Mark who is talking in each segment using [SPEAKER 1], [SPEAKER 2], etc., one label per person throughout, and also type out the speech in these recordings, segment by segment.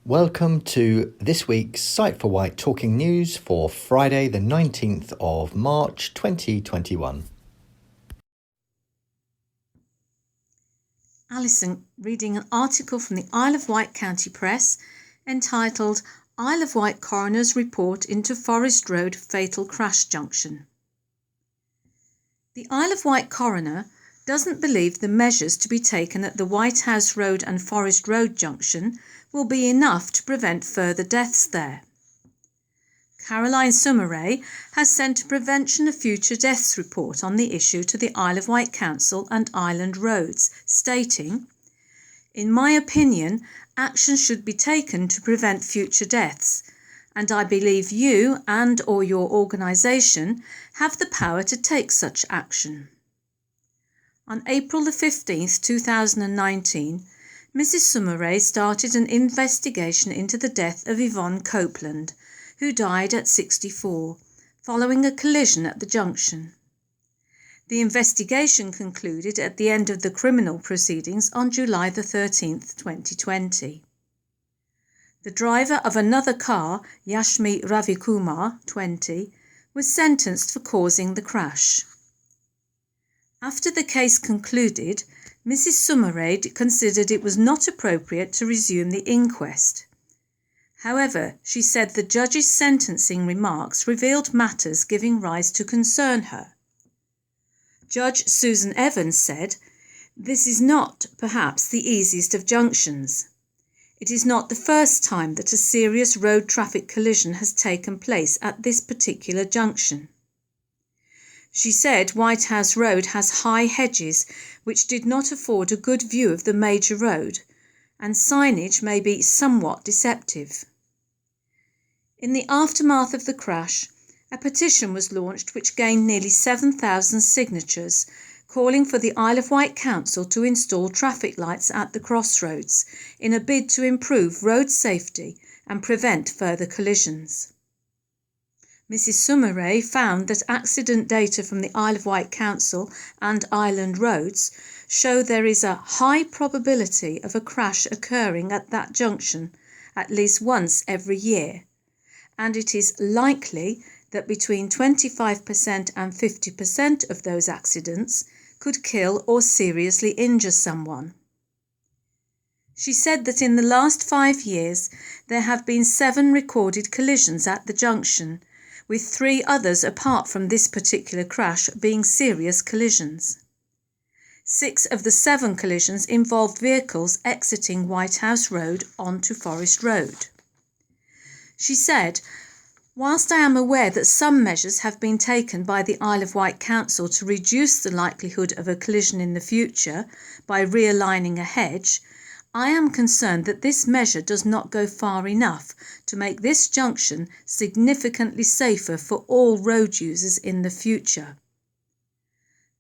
[SPEAKER 1] Welcome to this week's Sight for Wight Talking News for Friday the 19th of March 2021.
[SPEAKER 2] Alison reading an article from the Isle of Wight County Press entitled Isle of Wight Coroner's Report into Forest Road Fatal Crash Junction. The Isle of Wight coroner doesn't believe the measures to be taken at the White House Road and Forest Road junction will be enough to prevent further deaths there. Caroline Summeray has sent a Prevention of Future Deaths report on the issue to the Isle of Wight Council and Island Roads, stating, "In my opinion, action should be taken to prevent future deaths, and I believe you and or your organisation have the power to take such action." On April the 15th, 2019, Mrs Summeray started an investigation into the death of Yvonne Copeland, who died at 64, following a collision at the junction. The investigation concluded at the end of the criminal proceedings on July the 13th, 2020. The driver of another car, Yashmi Ravikumar, 20, was sentenced for causing the crash. After the case concluded, Mrs Summeray considered it was not appropriate to resume the inquest. However, she said the judge's sentencing remarks revealed matters giving rise to concern her. Judge Susan Evans said, "This is not, perhaps, the easiest of junctions. It is not the first time that a serious road traffic collision has taken place at this particular junction." She said White House Road has high hedges which did not afford a good view of the major road, and signage may be somewhat deceptive. In the aftermath of the crash, a petition was launched which gained nearly 7,000 signatures, calling for the Isle of Wight Council to install traffic lights at the crossroads in a bid to improve road safety and prevent further collisions. Mrs Summeray found that accident data from the Isle of Wight Council and Island Roads show there is a high probability of a crash occurring at that junction at least once every year, and it is likely that between 25% and 50% of those accidents could kill or seriously injure someone. She said that in the last 5 years there have been 7 recorded collisions at the junction, with 3 others apart from this particular crash being serious collisions. 6 of the 7 collisions involved vehicles exiting White House Road onto Forest Road. She said, "Whilst I am aware that some measures have been taken by the Isle of Wight Council to reduce the likelihood of a collision in the future by realigning a hedge, I am concerned that this measure does not go far enough to make this junction significantly safer for all road users in the future."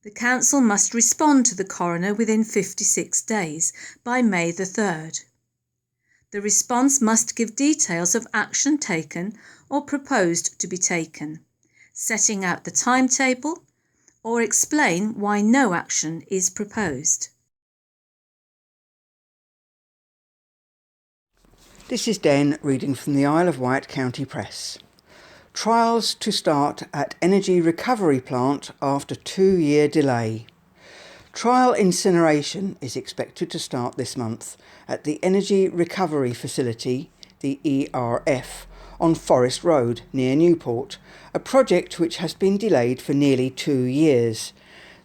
[SPEAKER 2] The Council must respond to the coroner within 56 days, by May the 3rd. The response must give details of action taken or proposed to be taken, setting out the timetable, or explain why no action is proposed.
[SPEAKER 3] This is Den reading from the Isle of Wight County Press. Trials to start at Energy Recovery Plant after 2-year delay. Trial incineration is expected to start this month at the Energy Recovery Facility, the ERF, on Forest Road near Newport, a project which has been delayed for nearly 2 years.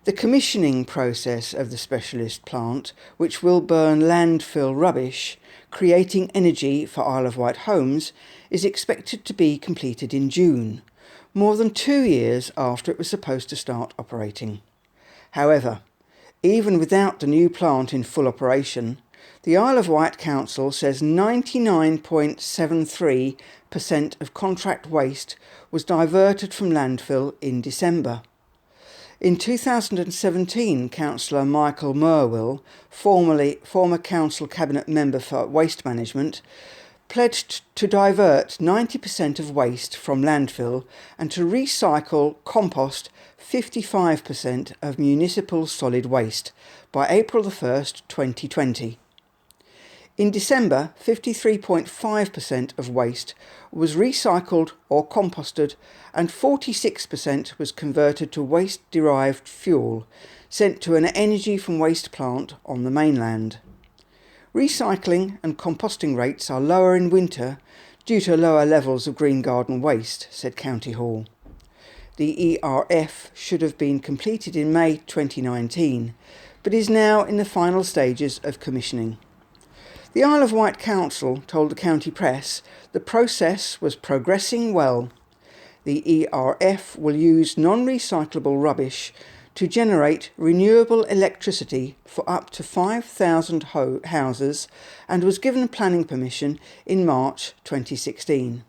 [SPEAKER 3] The commissioning process of the specialist plant, which will burn landfill rubbish, creating energy for Isle of Wight homes, is expected to be completed in June, more than 2 years after it was supposed to start operating. However, even without the new plant in full operation, the Isle of Wight Council says 99.73% of contract waste was diverted from landfill in December. In 2017, Councillor Michael Merwill, former Council Cabinet Member for Waste Management, pledged to divert 90% of waste from landfill and to recycle, compost 55% of municipal solid waste by April 1st, 2020. In December, 53.5% of waste was recycled or composted and 46% was converted to waste-derived fuel sent to an energy from waste plant on the mainland. Recycling and composting rates are lower in winter due to lower levels of green garden waste, said County Hall. The ERF should have been completed in May 2019, but is now in the final stages of commissioning. The Isle of Wight Council told the county press the process was progressing well. The ERF will use non-recyclable rubbish to generate renewable electricity for up to 5,000 houses and was given planning permission in March 2016.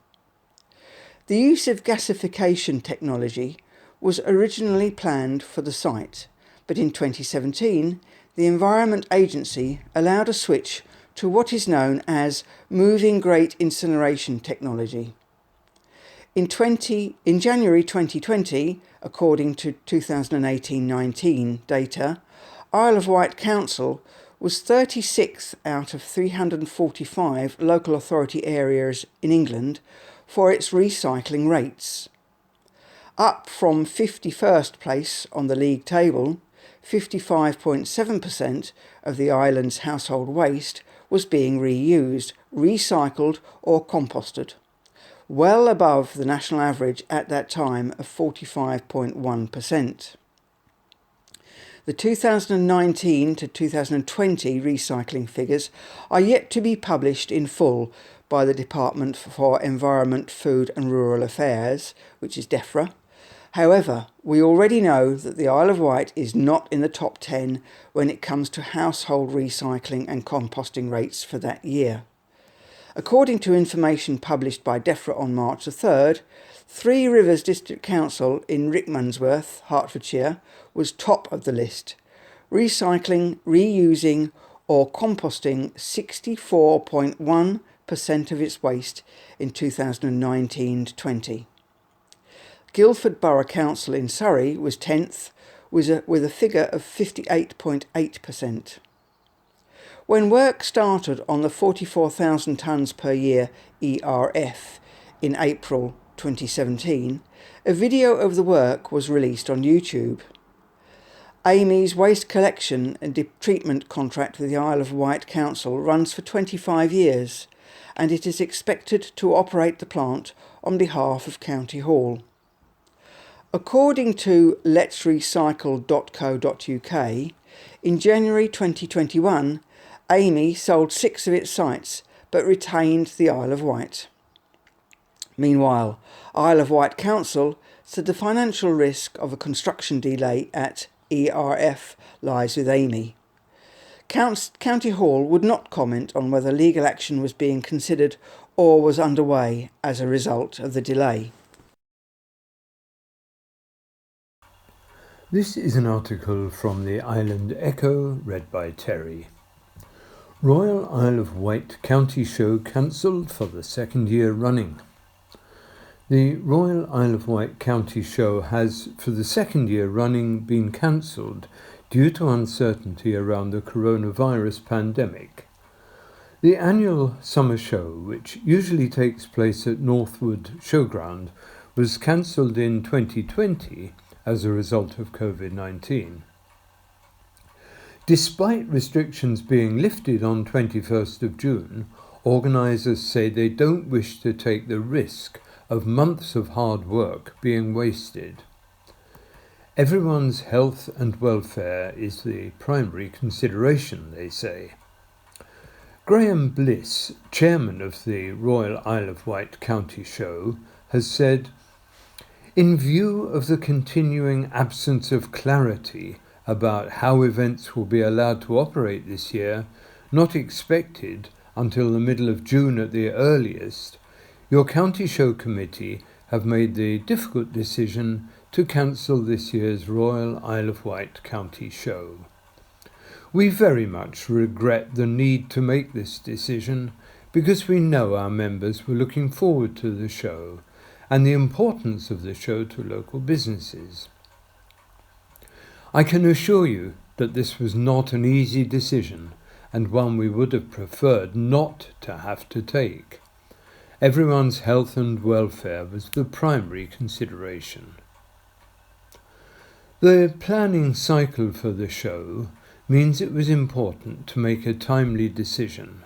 [SPEAKER 3] The use of gasification technology was originally planned for the site, but in 2017 the Environment Agency allowed a switch to what is known as moving grate incineration technology. In January 2020, according to 2018-19 data, Isle of Wight Council was 36th out of 345 local authority areas in England for its recycling rates. Up from 51st place on the league table, 55.7% of the island's household waste was being reused, recycled or composted, well above the national average at that time of 45.1%. The 2019 to 2020 recycling figures are yet to be published in full by the Department for Environment, Food and Rural Affairs, which is DEFRA. However, we already know that the Isle of Wight is not in the top 10 when it comes to household recycling and composting rates for that year. According to information published by DEFRA on March the 3rd, Three Rivers District Council in Rickmansworth, Hertfordshire, was top of the list, recycling, reusing or composting 64.1% of its waste in 2019-20. Guildford Borough Council in Surrey was 10th with a figure of 58.8%. When work started on the 44,000 tonnes per year ERF in April 2017, a video of the work was released on YouTube. Amy's waste collection and treatment contract with the Isle of Wight Council runs for 25 years, and it is expected to operate the plant on behalf of County Hall. According to letsrecycle.co.uk, in January 2021, Amy sold 6 of its sites, but retained the Isle of Wight. Meanwhile, Isle of Wight Council said the financial risk of a construction delay at ERF lies with Amy. County Hall would not comment on whether legal action was being considered or was underway as a result of the delay.
[SPEAKER 4] This is an article from the Island Echo, read by Terry. Royal Isle of Wight County Show cancelled for the second year running. The Royal Isle of Wight County Show has, for the second year running, been cancelled due to uncertainty around the coronavirus pandemic. The annual summer show, which usually takes place at Northwood Showground, was cancelled in 2020 as a result of COVID-19. Despite restrictions being lifted on 21st of June, organisers say they don't wish to take the risk of months of hard work being wasted. Everyone's health and welfare is the primary consideration, they say. Graham Bliss, chairman of the Royal Isle of Wight County Show, has said, "In view of the continuing absence of clarity about how events will be allowed to operate this year, not expected until the middle of June at the earliest, your County Show Committee have made the difficult decision to cancel this year's Royal Isle of Wight County Show. We very much regret the need to make this decision because we know our members were looking forward to the show and the importance of the show to local businesses. I can assure you that this was not an easy decision, and one we would have preferred not to have to take. Everyone's health and welfare was the primary consideration. The planning cycle for the show means it was important to make a timely decision.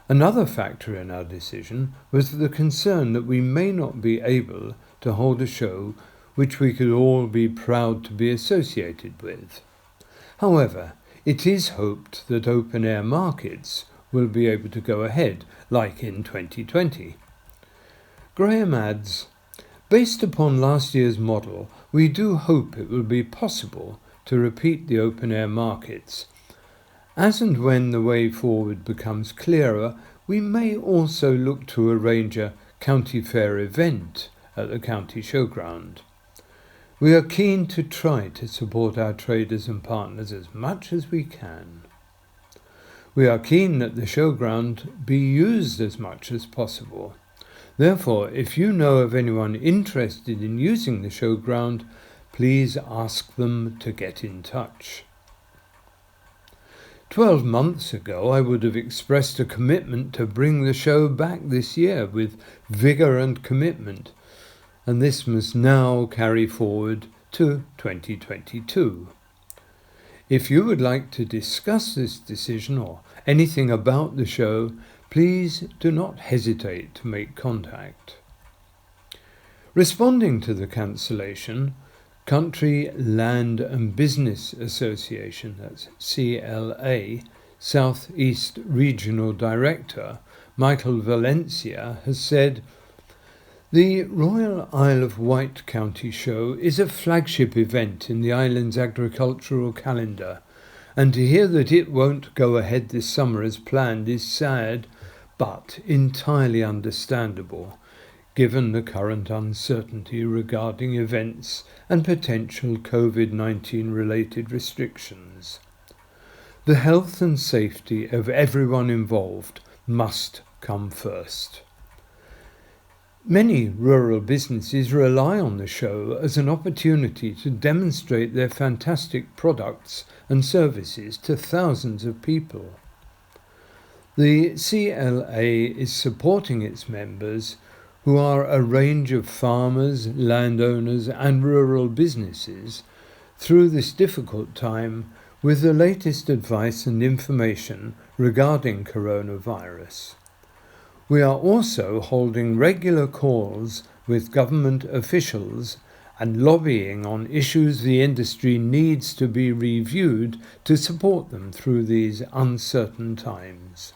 [SPEAKER 4] Another factor in our decision was the concern that we may not be able to hold a show which we could all be proud to be associated with. However, it is hoped that open-air markets will be able to go ahead, like in 2020. Graham adds, "Based upon last year's model, we do hope it will be possible to repeat the open-air markets. As and when the way forward becomes clearer, we may also look to arrange a county fair event at the county showground. We are keen to try to support our traders and partners as much as we can. We are keen that the showground be used as much as possible. Therefore, if you know of anyone interested in using the showground, please ask them to get in touch." 12 months ago, I would have expressed a commitment to bring the show back this year with vigour and commitment, and this must now carry forward to 2022. If you would like to discuss this decision or anything about the show, please do not hesitate to make contact. Responding to the cancellation, Country Land and Business Association, that's CLA, South East Regional Director Michael Valencia has said, "The Royal Isle of Wight County Show is a flagship event in the island's agricultural calendar, and to hear that it won't go ahead this summer as planned is sad, but entirely understandable, given the current uncertainty regarding events and potential COVID-19 related restrictions. The health and safety of everyone involved must come first." Many rural businesses rely on the show as an opportunity to demonstrate their fantastic products and services to thousands of people. The CLA is supporting its members, who are a range of farmers, landowners and rural businesses, through this difficult time with the latest advice and information regarding coronavirus. We are also holding regular calls with government officials and lobbying on issues the industry needs to be reviewed to support them through these uncertain times.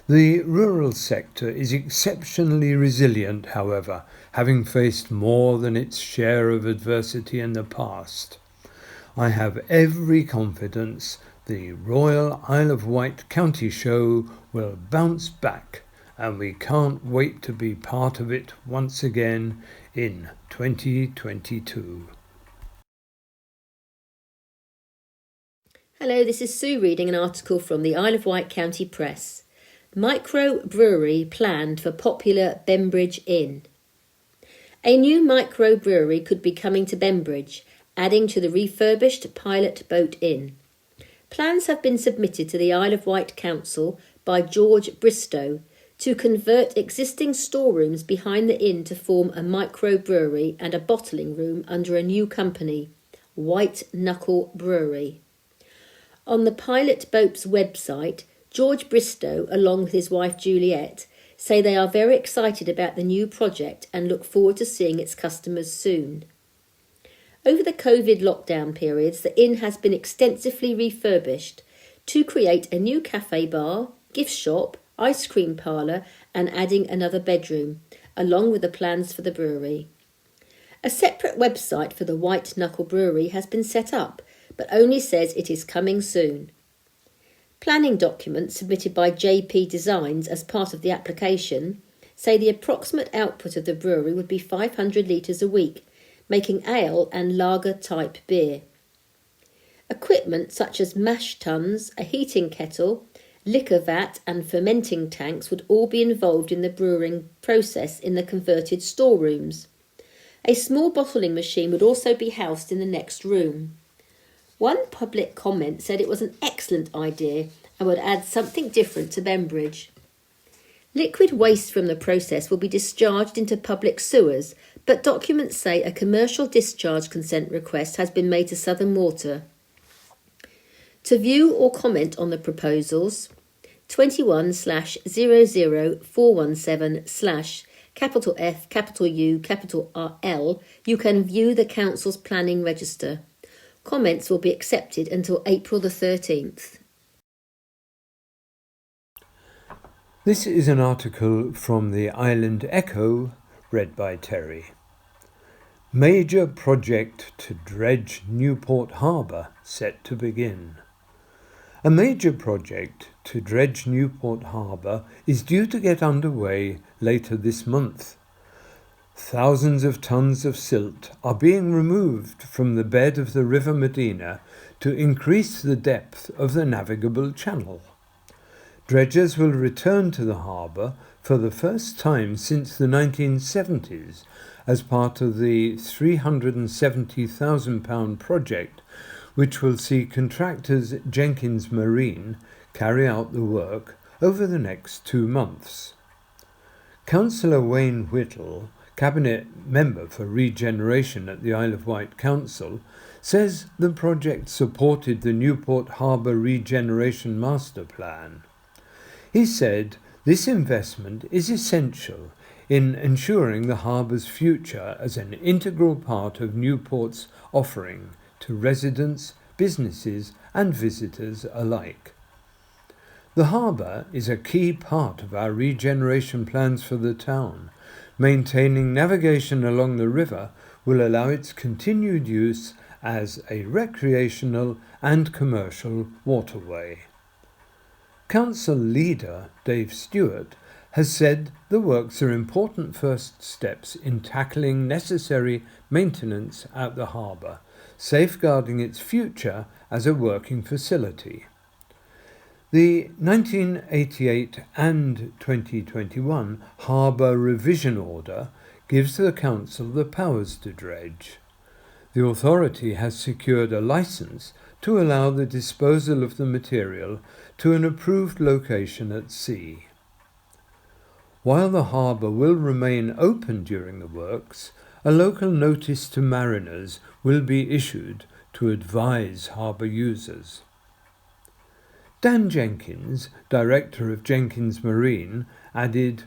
[SPEAKER 4] The rural sector is exceptionally resilient, however, having faced more than its share of adversity in the past. I have every confidence the Royal Isle of Wight County Show will bounce back, and we can't wait to be part of it once again in 2022.
[SPEAKER 5] Hello, this is Sue reading an article from the Isle of Wight County Press. Micro brewery planned for popular Bembridge Inn. A new micro brewery could be coming to Bembridge, adding to the refurbished Pilot Boat Inn. Plans have been submitted to the Isle of Wight Council by George Bristow to convert existing storerooms behind the inn to form a micro brewery and a bottling room under a new company, White Knuckle Brewery. On the Pilot Boat's website, George Bristow, along with his wife Juliet, say they are very excited about the new project and look forward to seeing its customers soon. Over the COVID lockdown periods, the inn has been extensively refurbished to create a new cafe bar, gift shop, ice cream parlour and adding another bedroom, along with the plans for the brewery. A separate website for the White Knuckle Brewery has been set up, but only says it is coming soon. Planning documents submitted by JP Designs as part of the application say the approximate output of the brewery would be 500 litres a week, making ale and lager-type beer. Equipment such as mash tuns, a heating kettle, liquor vat and fermenting tanks would all be involved in the brewing process in the converted storerooms. A small bottling machine would also be housed in the next room. One public comment said it was an excellent idea and would add something different to Bembridge. Liquid waste from the process will be discharged into public sewers, but documents say a commercial discharge consent request has been made to Southern Water. To view or comment on the proposals, 21/00417/FU, you can view the Council's planning register. Comments will be accepted until April the 13th.
[SPEAKER 4] This is an article from the Island Echo, read by Terry. Major project to dredge Newport Harbour set to begin. A major project to dredge Newport Harbour is due to get underway later this month. Thousands of tons of silt are being removed from the bed of the River Medina to increase the depth of the navigable channel. Dredgers will return to the harbour for the first time since the 1970s as part of the £370,000 project, which will see contractors Jenkins Marine carry out the work over the next 2 months. Councillor Wayne Whittle, Cabinet Member for Regeneration at the Isle of Wight Council, says the project supported the Newport Harbour Regeneration Master Plan. He said this investment is essential in ensuring the harbour's future as an integral part of Newport's offering to residents, businesses and visitors alike. The harbour is a key part of our regeneration plans for the town. Maintaining navigation along the river will allow its continued use as a recreational and commercial waterway. Council leader Dave Stewart has said the works are important first steps in tackling necessary maintenance at the harbour, safeguarding its future as a working facility. The 1988 and 2021 Harbour Revision Order gives the Council the powers to dredge. The authority has secured a licence to allow the disposal of the material to an approved location at sea. While the harbour will remain open during the works, a local notice to mariners will be issued to advise harbour users. Dan Jenkins, director of Jenkins Marine, added,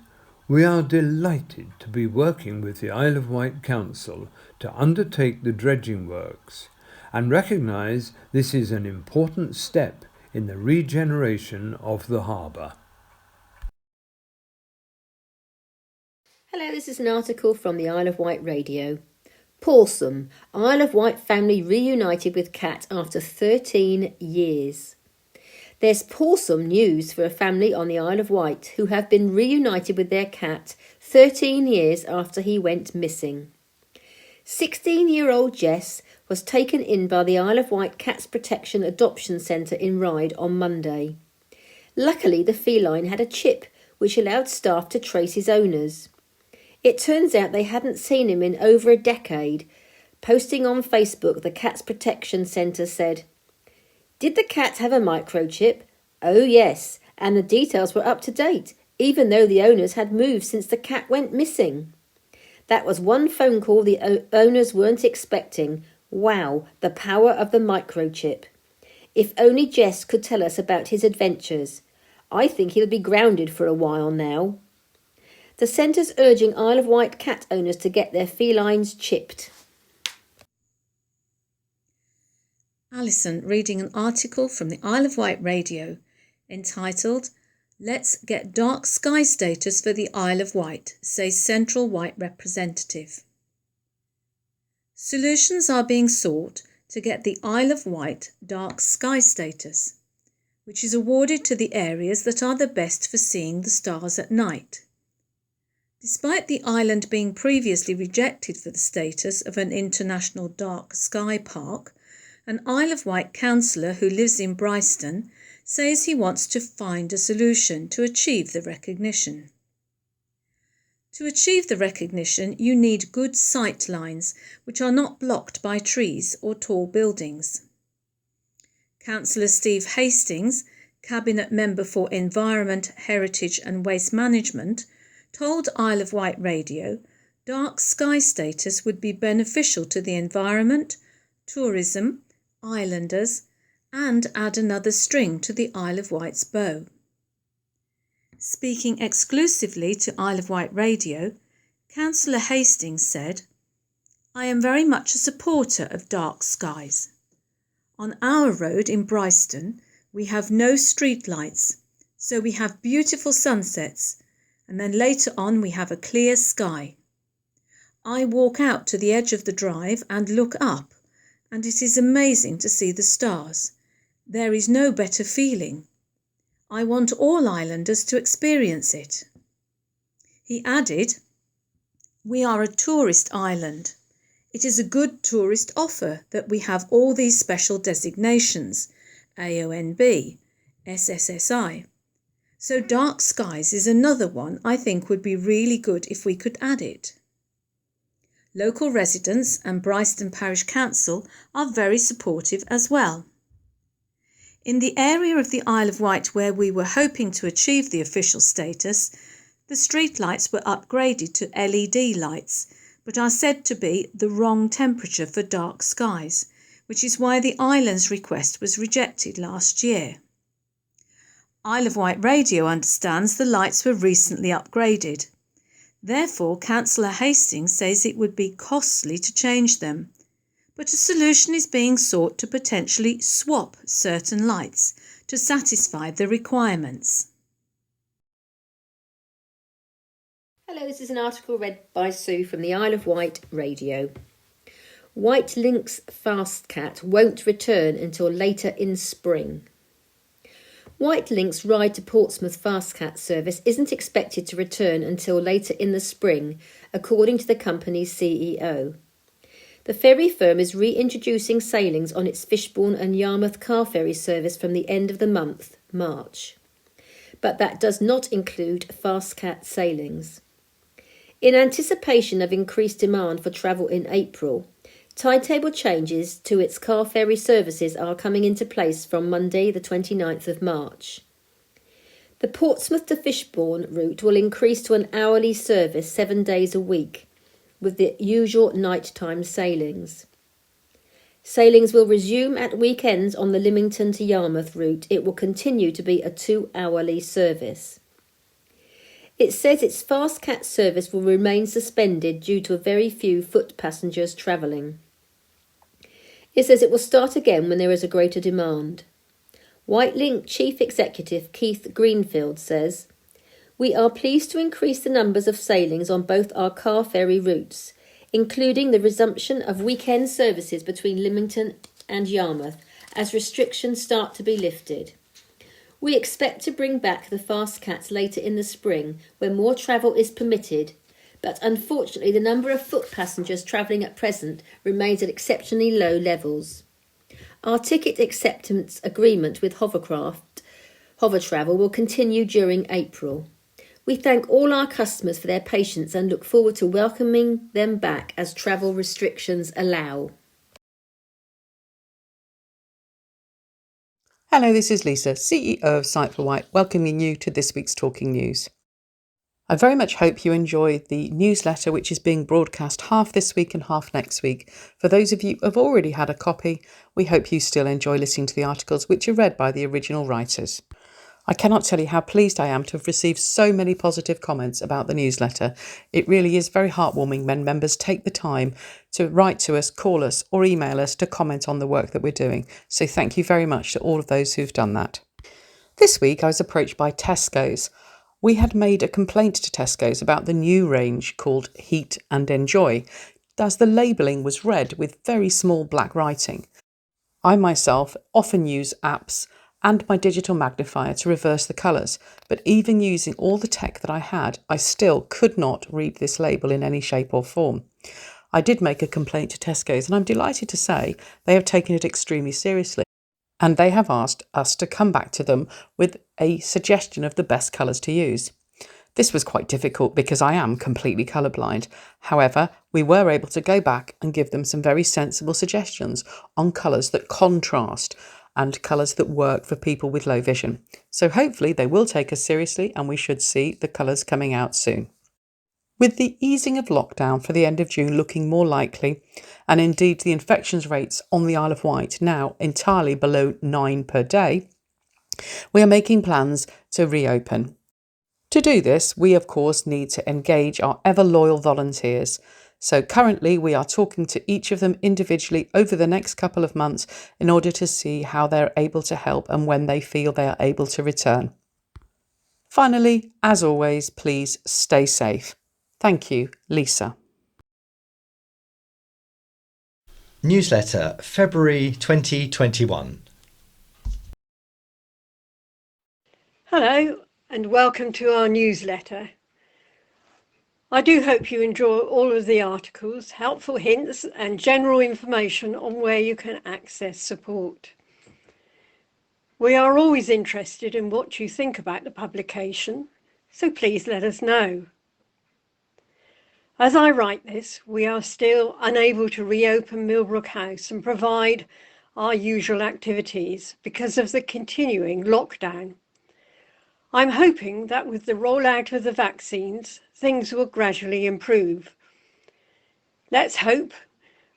[SPEAKER 4] "We are delighted to be working with the Isle of Wight Council to undertake the dredging works and recognise this is an important step in the regeneration of the harbour."
[SPEAKER 5] Hello, this is an article from the Isle of Wight Radio. Pawsome, Isle of Wight family reunited with cat after 13 years. There's pawsome news for a family on the Isle of Wight who have been reunited with their cat 13 years after he went missing. 16-year-old Jess was taken in by the Isle of Wight Cats Protection Adoption Centre in Ryde on Monday. Luckily, the feline had a chip which allowed staff to trace his owners. It turns out they hadn't seen him in over a decade. Posting on Facebook, the Cats Protection Centre said, "Did the cat have a microchip? Oh yes, and the details were up to date, even though the owners had moved since the cat went missing. That was one phone call the owners weren't expecting. Wow, the power of the microchip. If only Jess could tell us about his adventures. I think he'll be grounded for a while now." The centre's urging Isle of Wight cat owners to get their felines chipped.
[SPEAKER 2] Alison reading an article from the Isle of Wight Radio entitled "Let's Get Dark Sky Status for the Isle of Wight," says Central Wight representative. Solutions are being sought to get the Isle of Wight dark sky status, which is awarded to the areas that are the best for seeing the stars at night. Despite the island being previously rejected for the status of an international dark sky park, an Isle of Wight councillor who lives in Bryston says he wants to find a solution to achieve the recognition. To achieve the recognition, you need good sight lines which are not blocked by trees or tall buildings. Councillor Steve Hastings, Cabinet Member for Environment, Heritage and Waste Management, told Isle of Wight Radio dark sky status would be beneficial to the environment, tourism, islanders, and add another string to the Isle of Wight's bow. Speaking exclusively to Isle of Wight Radio, Councillor Hastings said, "I am very much a supporter of dark skies. On our road in Bryston, we have no street lights, so we have beautiful sunsets, and then later on we have a clear sky. I walk out to the edge of the drive and look up, and it is amazing to see the stars. There is no better feeling. I want all islanders to experience it." He added, "We are a tourist island. It is a good tourist offer that we have all these special designations, AONB, SSSI. So dark skies is another one I think would be really good if we could add it." Local residents and Bryston Parish Council are very supportive as well. In the area of the Isle of Wight where we were hoping to achieve the official status, the street lights were upgraded to LED lights, but are said to be the wrong temperature for dark skies, which is why the island's request was rejected last year. Isle of Wight Radio understands the lights were recently upgraded. Therefore, Councillor Hastings says it would be costly to change them, but a solution is being sought to potentially swap certain lights to satisfy the requirements.
[SPEAKER 5] Hello, this is an article read by Sue from the Isle of Wight Radio. White Lynx Fastcat won't return until later in spring. White Lynx ride to Portsmouth Fastcat service isn't expected to return until later in the spring, according to the company's CEO. The ferry firm is reintroducing sailings on its Fishbourne and Yarmouth car ferry service from the end of the month, March. But that does not include Fastcat sailings. In anticipation of increased demand for travel in April, timetable changes to its car ferry services are coming into place from Monday the 29th of March. The Portsmouth to Fishbourne route will increase to an hourly service 7 days a week, with the usual nighttime sailings. Sailings will resume at weekends on the Lymington to Yarmouth route. It will continue to be a 2-hourly service. It says its Fastcat service will remain suspended due to very few foot passengers travelling. It says it will start again when there is a greater demand. Whitelink Chief Executive Keith Greenfield says, "We are pleased to increase the numbers of sailings on both our car ferry routes, including the resumption of weekend services between Lymington and Yarmouth as restrictions start to be lifted. We expect to bring back the Fastcats later in the spring when more travel is permitted, but unfortunately the number of foot passengers travelling at present remains at exceptionally low levels. Our ticket acceptance agreement with Hover Travel will continue during April. We thank all our customers for their patience and look forward to welcoming them back as travel restrictions allow."
[SPEAKER 6] Hello, this is Lisa, CEO of Sight for Wight, welcoming you to this week's Talking News. I very much hope you enjoyed the newsletter, which is being broadcast half this week and half next week. For those of you who have already had a copy, we hope you still enjoy listening to the articles, which are read by the original writers. I cannot tell you how pleased I am to have received so many positive comments about the newsletter. It really is very heartwarming when members take the time to write to us, call us or email us to comment on the work that we're doing. So thank you very much to all of those who've done that. This week I was approached by Tesco's. We had made a complaint to Tesco's about the new range called Heat and Enjoy, as the labelling was red with very small black writing. I myself often use apps and my digital magnifier to reverse the colours, but even using all the tech that I had, I still could not read this label in any shape or form. I did make a complaint to Tesco's and I'm delighted to say they have taken it extremely seriously, and they have asked us to come back to them with a suggestion of the best colours to use. This was quite difficult because I am completely colourblind. However, we were able to go back and give them some very sensible suggestions on colours that contrast and colours that work for people with low vision. So hopefully they will take us seriously and we should see the colours coming out soon. With the easing of lockdown for the end of June looking more likely, and indeed the infections rates on the Isle of Wight now entirely below 9 per day, we are making plans to reopen. To do this, we of course need to engage our ever loyal volunteers. So currently we are talking to each of them individually over the next couple of months in order to see how they're able to help and when they feel they are able to return. Finally, as always, please stay safe. Thank you, Lisa.
[SPEAKER 1] Newsletter, February 2021.
[SPEAKER 7] Hello and welcome to our newsletter. I do hope you enjoy all of the articles, helpful hints and general information on where you can access support. We are always interested in what you think about the publication, so please let us know. As I write this, we are still unable to reopen Millbrook House and provide our usual activities because of the continuing lockdown. I'm hoping that with the rollout of the vaccines, things will gradually improve. Let's hope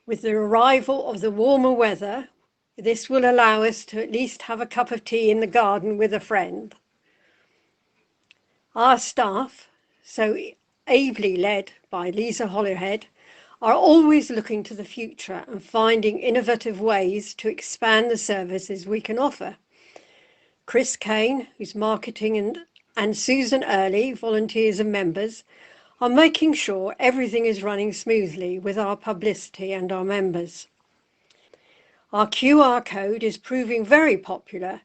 [SPEAKER 7] with the arrival of the warmer weather, this will allow us to at least have a cup of tea in the garden with a friend. Our staff, so ably led by Lisa Hollowhead, are always looking to the future and finding innovative ways to expand the services we can offer. Chris Kane, who's marketing, and Susan Early, volunteers and members, are making sure everything is running smoothly with our publicity and our members. Our QR code is proving very popular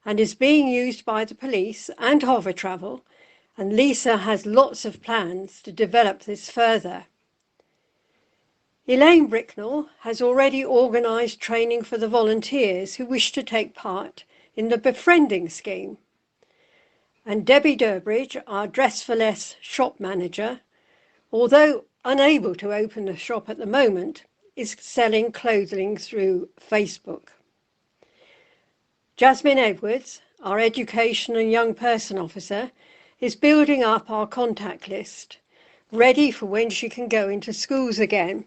[SPEAKER 7] and is being used by the police and Hover Travel, and Lisa has lots of plans to develop this further. Elaine Bricknell has already organised training for the volunteers who wish to take part in the befriending scheme. And Debbie Durbridge, our Dress for Less shop manager, although unable to open the shop at the moment, is selling clothing through Facebook. Jasmine Edwards, our Education and Young Person Officer, is building up our contact list, ready for when she can go into schools again.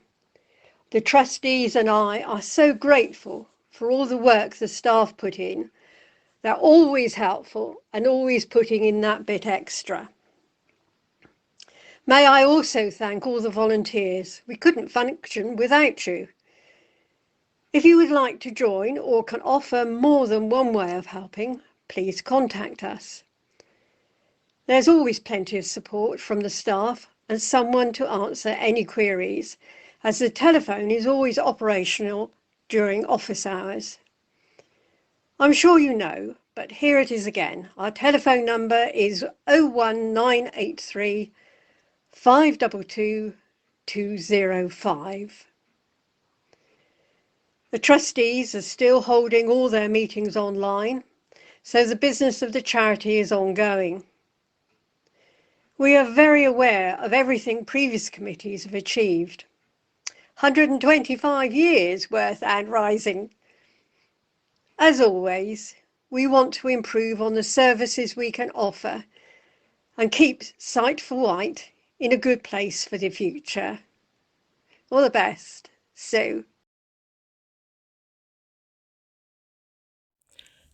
[SPEAKER 7] The trustees and I are so grateful for all the work the staff put in. They're always helpful and always putting in that bit extra. May I also thank all the volunteers. We couldn't function without you. If you would like to join or can offer more than one way of helping, please contact us. There's always plenty of support from the staff and someone to answer any queries, as the telephone is always operational during office hours. I'm sure you know, but here it is again. Our telephone number is 01983 522 205. The trustees are still holding all their meetings online, so the business of the charity is ongoing. We are very aware of everything previous committees have achieved. 125 years worth and rising. As always, we want to improve on the services we can offer and keep Sight for Wight in a good place for the future. All the best, Sue.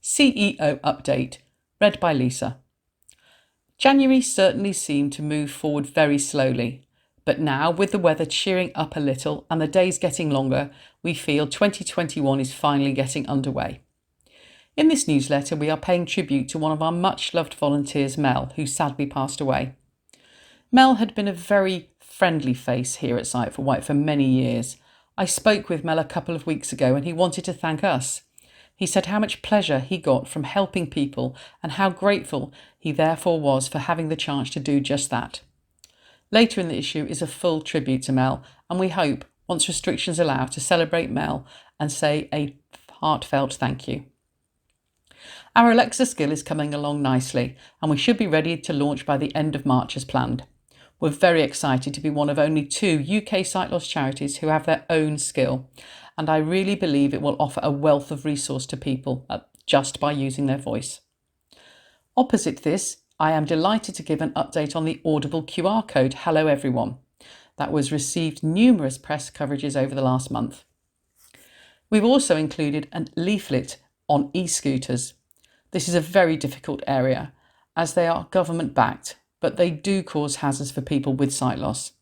[SPEAKER 6] CEO update, read by Lisa. January certainly seemed to move forward very slowly, but now with the weather cheering up a little and the days getting longer, we feel 2021 is finally getting underway. In this newsletter, we are paying tribute to one of our much-loved volunteers, Mel, who sadly passed away. Mel had been a very friendly face here at Sight for Wight for many years. I spoke with Mel a couple of weeks ago and he wanted to thank us. He said how much pleasure he got from helping people and how grateful he therefore was for having the chance to do just that. Later in the issue is a full tribute to Mel, and we hope, once restrictions allow, to celebrate Mel and say a heartfelt thank you. Our Alexa skill is coming along nicely, and we should be ready to launch by the end of March as planned. We're very excited to be one of only 2 UK sight loss charities who have their own skill, and I really believe it will offer a wealth of resource to people just by using their voice. Opposite this, I am delighted to give an update on the Audible QR Code Hello Everyone. That was received numerous press coverages over the last month. We've also included a leaflet on e-scooters. This is a very difficult area as they are government backed, but they do cause hazards for people with sight loss.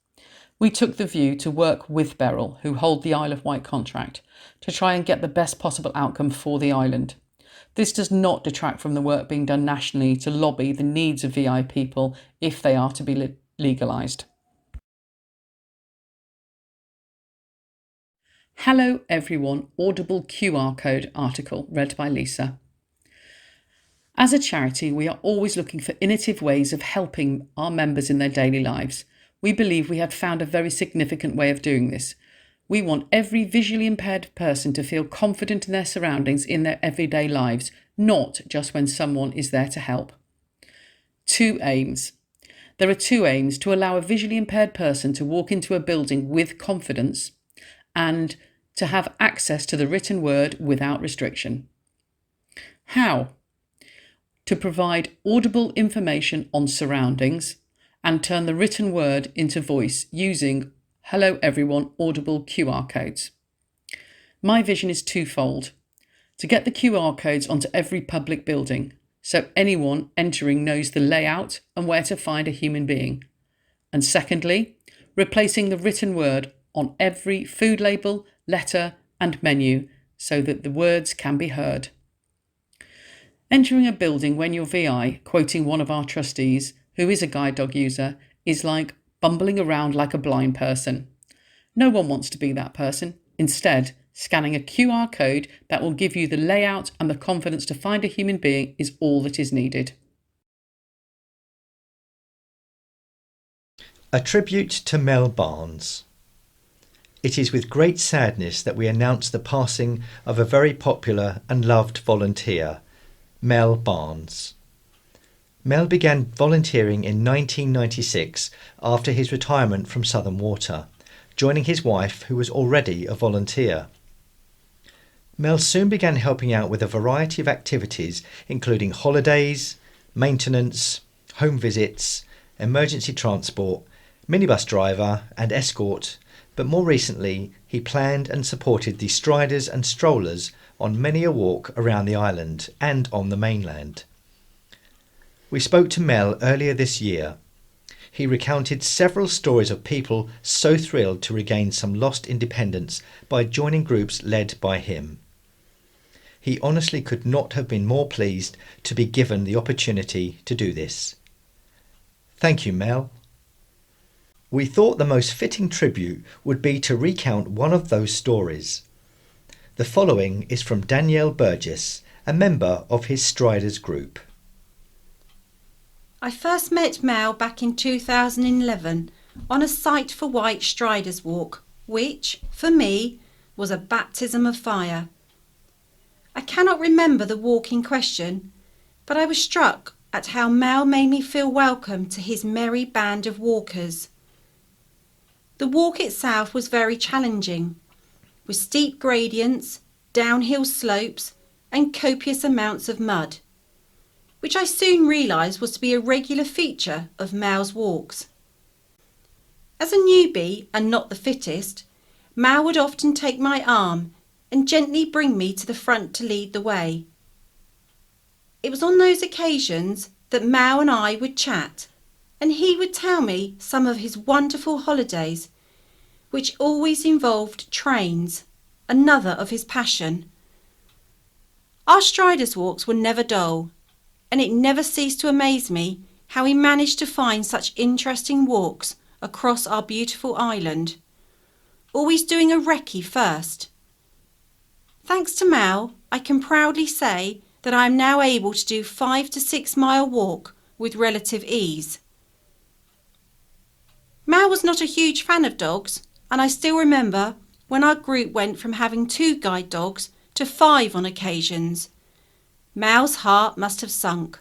[SPEAKER 6] We took the view to work with Beryl, who hold the Isle of Wight contract, to try and get the best possible outcome for the island. This does not detract from the work being done nationally to lobby the needs of VI people if they are to be legalised. Hello Everyone Audible QR Code article read by Lisa. As a charity, we are always looking for innovative ways of helping our members in their daily lives. We believe we have found a very significant way of doing this. We want every visually impaired person to feel confident in their surroundings in their everyday lives, not just when someone is there to help. Two aims. There are two aims: to allow a visually impaired person to walk into a building with confidence and to have access to the written word without restriction. How? To provide audible information on surroundings and turn the written word into voice using Hello Everyone Audible QR codes. My vision is twofold: to get the QR codes onto every public building so anyone entering knows the layout and where to find a human being. And secondly, replacing the written word on every food label, letter and menu so that the words can be heard. Entering a building when you're VI, quoting one of our trustees, who is a guide dog user, is like bumbling around like a blind person. No one wants to be that person. Instead, scanning a QR code that will give you the layout and the confidence to find a human being is all that is needed.
[SPEAKER 1] A tribute to Mel Barnes. It is with great sadness that we announce the passing of a very popular and loved volunteer, Mel Barnes. Mel began volunteering in 1996 after his retirement from Southern Water, joining his wife, who was already a volunteer. Mel soon began helping out with a variety of activities, including holidays, maintenance, home visits, emergency transport, minibus driver and escort, but more recently he planned and supported the striders and strollers on many a walk around the island and on the mainland. We spoke to Mel earlier this year. He recounted several stories of people so thrilled to regain some lost independence by joining groups led by him. He honestly could not have been more pleased to be given the opportunity to do this. Thank you, Mel. We thought the most fitting tribute would be to recount one of those stories. The following is from Danielle Burgess, a member of his Striders group.
[SPEAKER 8] I first met Mel back in 2011 on a Sight for Wight Striders walk, which, for me, was a baptism of fire. I cannot remember the walk in question, but I was struck at how Mel made me feel welcome to his merry band of walkers. The walk itself was very challenging, with steep gradients, downhill slopes and copious amounts of mud, which I soon realised was to be a regular feature of Mel's walks. As a newbie and not the fittest, Mel would often take my arm and gently bring me to the front to lead the way. It was on those occasions that Mel and I would chat, and he would tell me some of his wonderful holidays, which always involved trains, another of his passion. Our Striders walks were never dull, and it never ceased to amaze me how he managed to find such interesting walks across our beautiful island, always doing a recce first. Thanks to Mel, I can proudly say that I am now able to do 5 to 6 mile walk with relative ease. Mel was not a huge fan of dogs, and I still remember when our group went from having 2 guide dogs to 5 on occasions. Mel's heart must have sunk.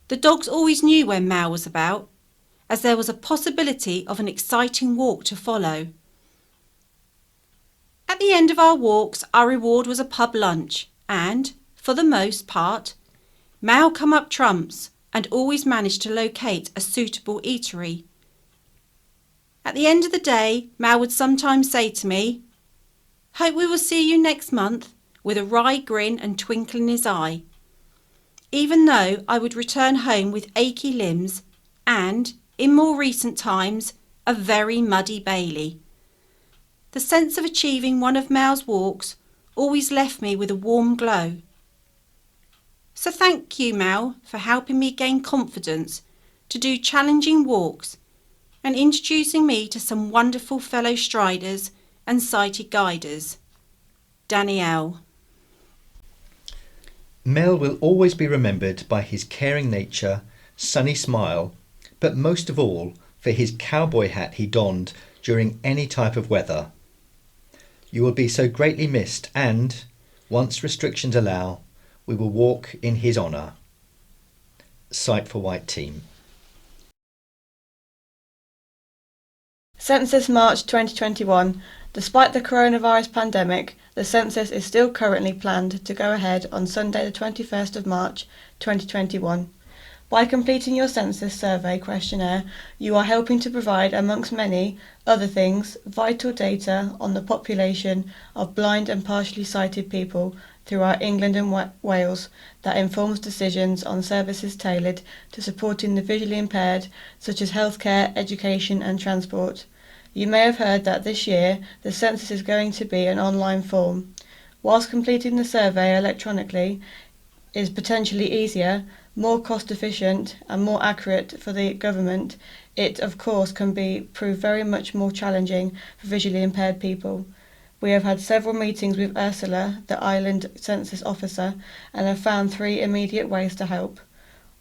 [SPEAKER 8] The dogs always knew when Mel was about, as there was a possibility of an exciting walk to follow. At the end of our walks, our reward was a pub lunch and, for the most part, Mal come up trumps and always managed to locate a suitable eatery. At the end of the day, Mal would sometimes say to me, "Hope we will see you next month," with a wry grin and twinkle in his eye, even though I would return home with achy limbs and, in more recent times, a very muddy Bailey. The sense of achieving one of Mal's walks always left me with a warm glow. So thank you, Mel, for helping me gain confidence to do challenging walks and introducing me to some wonderful fellow striders and sighted guiders. Danielle.
[SPEAKER 1] Mel will always be remembered by his caring nature, sunny smile, but most of all for his cowboy hat he donned during any type of weather. You will be so greatly missed and, once restrictions allow, we will walk in his honour. Sight for Wight team.
[SPEAKER 9] Census March 2021. Despite the coronavirus pandemic, the census is still currently planned to go ahead on Sunday the 21st of March 2021. By completing your census survey questionnaire, you are helping to provide, amongst many other things, vital data on the population of blind and partially sighted people throughout England and Wales that informs decisions on services tailored to supporting the visually impaired, such as healthcare, education and transport. You may have heard that this year the census is going to be an online form. Whilst completing the survey electronically is potentially easier, more cost efficient and more accurate for the government, it of course can prove very much more challenging for visually impaired people. We have had several meetings with Ursula, the island census officer, and have found 3 immediate ways to help.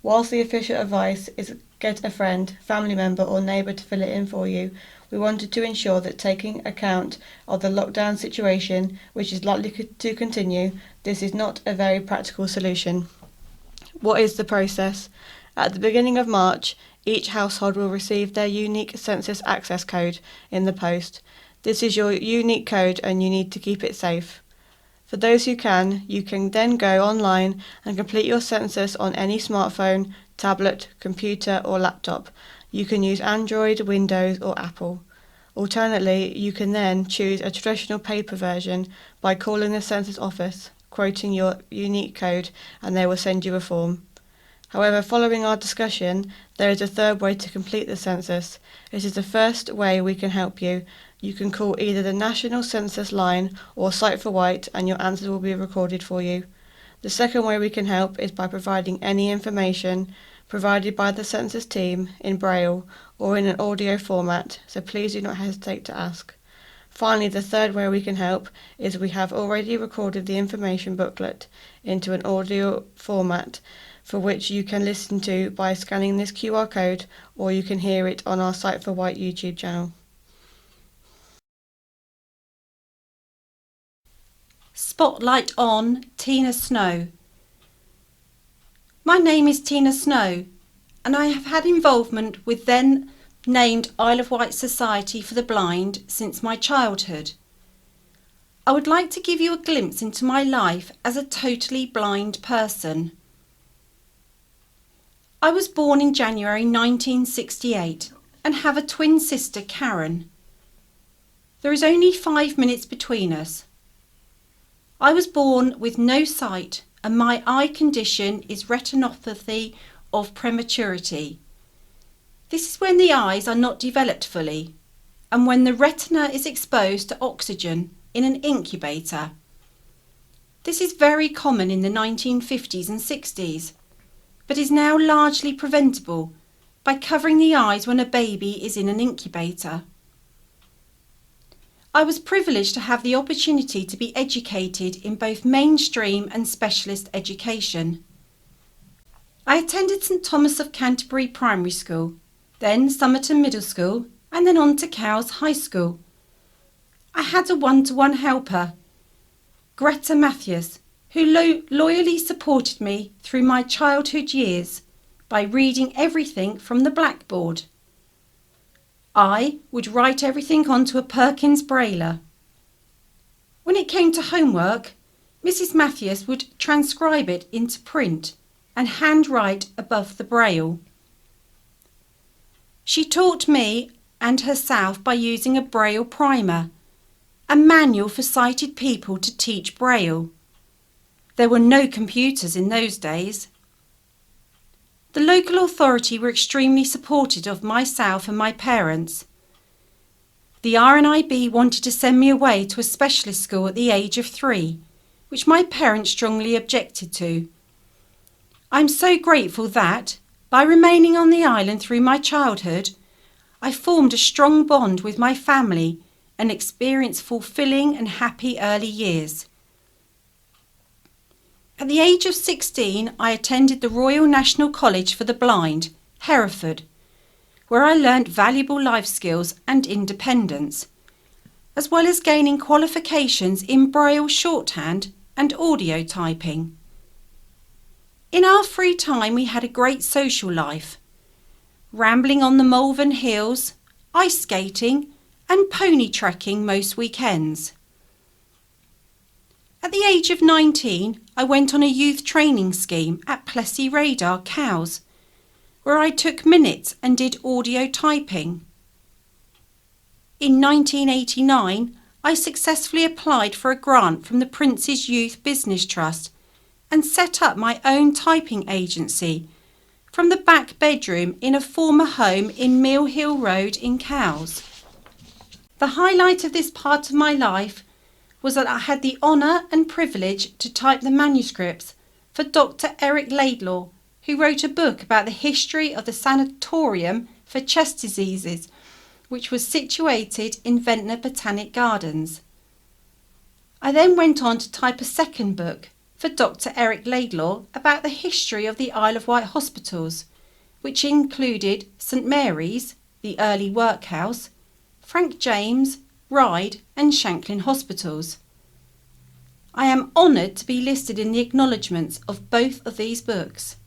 [SPEAKER 9] Whilst the official advice is get a friend, family member or neighbour to fill it in for you, we wanted to ensure that taking account of the lockdown situation, which is likely to continue, this is not a very practical solution. What is the process? At the beginning of March, each household will receive their unique census access code in the post. This is your unique code and you need to keep it safe. For those who can, you can then go online and complete your census on any smartphone, tablet, computer or laptop. You can use Android, Windows or Apple. Alternately, you can then choose a traditional paper version by calling the census office, quoting your unique code, and they will send you a form. However, following our discussion, there is a third way to complete the census. It is the first way we can help you. You can call either the National Census line or Sight for Wight and your answers will be recorded for you. The second way we can help is by providing any information provided by the census team in Braille or in an audio format, so please do not hesitate to ask. Finally, the third way we can help is we have already recorded the information booklet into an audio format for which you can listen to by scanning this QR code, or you can hear it on our Sight for Wight YouTube channel.
[SPEAKER 8] Spotlight on Tina Snow. My name is Tina Snow and I have had involvement with then named Isle of Wight Society for the Blind since my childhood. I would like to give you a glimpse into my life as a totally blind person. I was born in January 1968 and have a twin sister, Karen. There is only 5 minutes between us. I was born with no sight and my eye condition is retinopathy of prematurity. This is when the eyes are not developed fully and when the retina is exposed to oxygen in an incubator. This is very common in the 1950s and 60s, but is now largely preventable by covering the eyes when a baby is in an incubator. I was privileged to have the opportunity to be educated in both mainstream and specialist education. I attended St Thomas of Canterbury Primary School, then Somerton Middle School, and then on to Cowes High School. I had a one-to-one helper, Greta Matthews, who loyally supported me through my childhood years by reading everything from the blackboard. I would write everything onto a Perkins Brailler. When it came to homework, Mrs. Mathias would transcribe it into print and handwrite above the braille. She taught me and herself by using a braille primer, a manual for sighted people to teach braille. There were no computers in those days. The local authority were extremely supportive of myself and my parents. The RNIB wanted to send me away to a specialist school at the age of 3, which my parents strongly objected to. I'm so grateful that, by remaining on the island through my childhood, I formed a strong bond with my family and experienced fulfilling and happy early years. At the age of 16, I attended the Royal National College for the Blind, Hereford, where I learnt valuable life skills and independence, as well as gaining qualifications in Braille shorthand and audio typing. In our free time we had a great social life, rambling on the Malvern Hills, ice skating and pony trekking most weekends. At the age of 19, I went on a youth training scheme at Plessy Radar, Cowes, where I took minutes and did audio typing. In 1989, I successfully applied for a grant from the Prince's Youth Business Trust and set up my own typing agency from the back bedroom in a former home in Mill Hill Road in Cowes. The highlight of this part of my life was that I had the honour and privilege to type the manuscripts for Dr. Eric Laidlaw, who wrote a book about the history of the sanatorium for chest diseases, which was situated in Ventnor Botanic Gardens. I then went on to type a second book for Dr. Eric Laidlaw about the history of the Isle of Wight hospitals, which included St Mary's, the early workhouse, Frank James, Ryde and Shanklin hospitals. I am honoured to be listed in the acknowledgements of both of these books.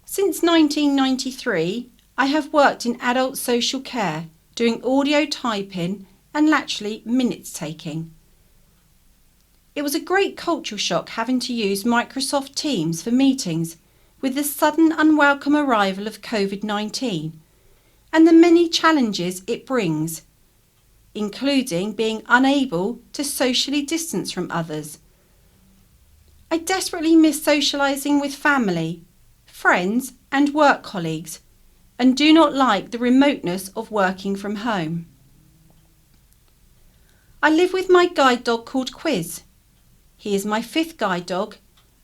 [SPEAKER 8] Since 1993, I have worked in adult social care, doing audio typing and latterly minutes taking. It was a great cultural shock having to use Microsoft Teams for meetings with the sudden unwelcome arrival of COVID-19 and the many challenges it brings, including being unable to socially distance from others. I desperately miss socialising with family, friends and work colleagues, and do not like the remoteness of working from home. I live with my guide dog called Quiz. He is my 5th guide dog,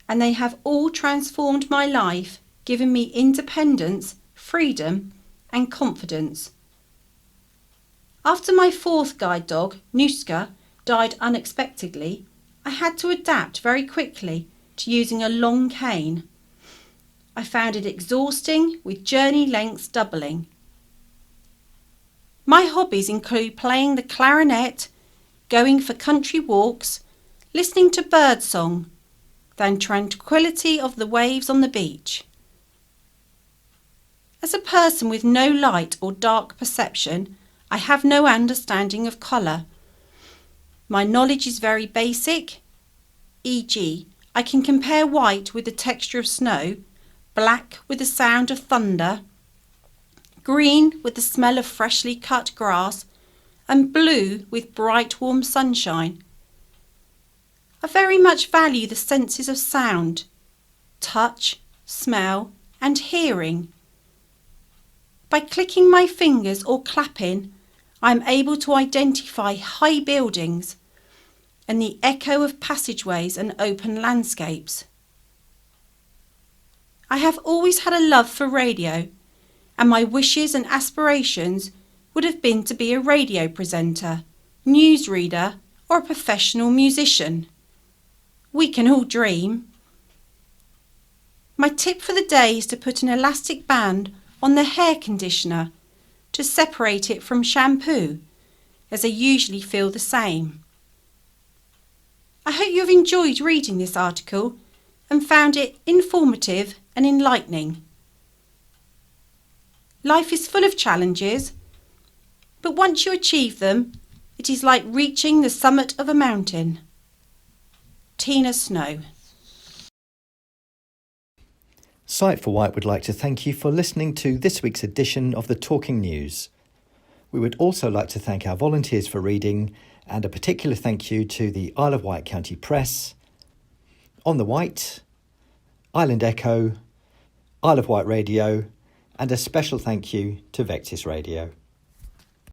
[SPEAKER 8] and they have all transformed my life, giving me independence, freedom and confidence. After my 4th guide dog, Nuska, died unexpectedly, I had to adapt very quickly to using a long cane. I found it exhausting, with journey lengths doubling. My hobbies include playing the clarinet, going for country walks, listening to birdsong, the tranquility of the waves on the beach. As a person with no light or dark perception, I have no understanding of colour. My knowledge is very basic, e.g., I can compare white with the texture of snow, black with the sound of thunder, green with the smell of freshly cut grass, and blue with bright warm sunshine. I very much value the senses of sound, touch, smell, and hearing. By clicking my fingers or clapping, I am able to identify high buildings and the echo of passageways and open landscapes. I have always had a love for radio, and my wishes and aspirations would have been to be a radio presenter, newsreader, or a professional musician. We can all dream. My tip for the day is to put an elastic band on the hair conditioner to separate it from shampoo, as they usually feel the same. I hope you have enjoyed reading this article and found it informative and enlightening. Life is full of challenges, but once you achieve them, It is like reaching the summit of a mountain. Tina Snow.
[SPEAKER 1] Sight for Wight would like to thank you for listening to this week's edition of the Talking News. We would also like to thank our volunteers for reading, and a particular thank you to the Isle of Wight County Press, On the Wight, Island Echo, Isle of Wight Radio, and a special thank you to Vectis Radio.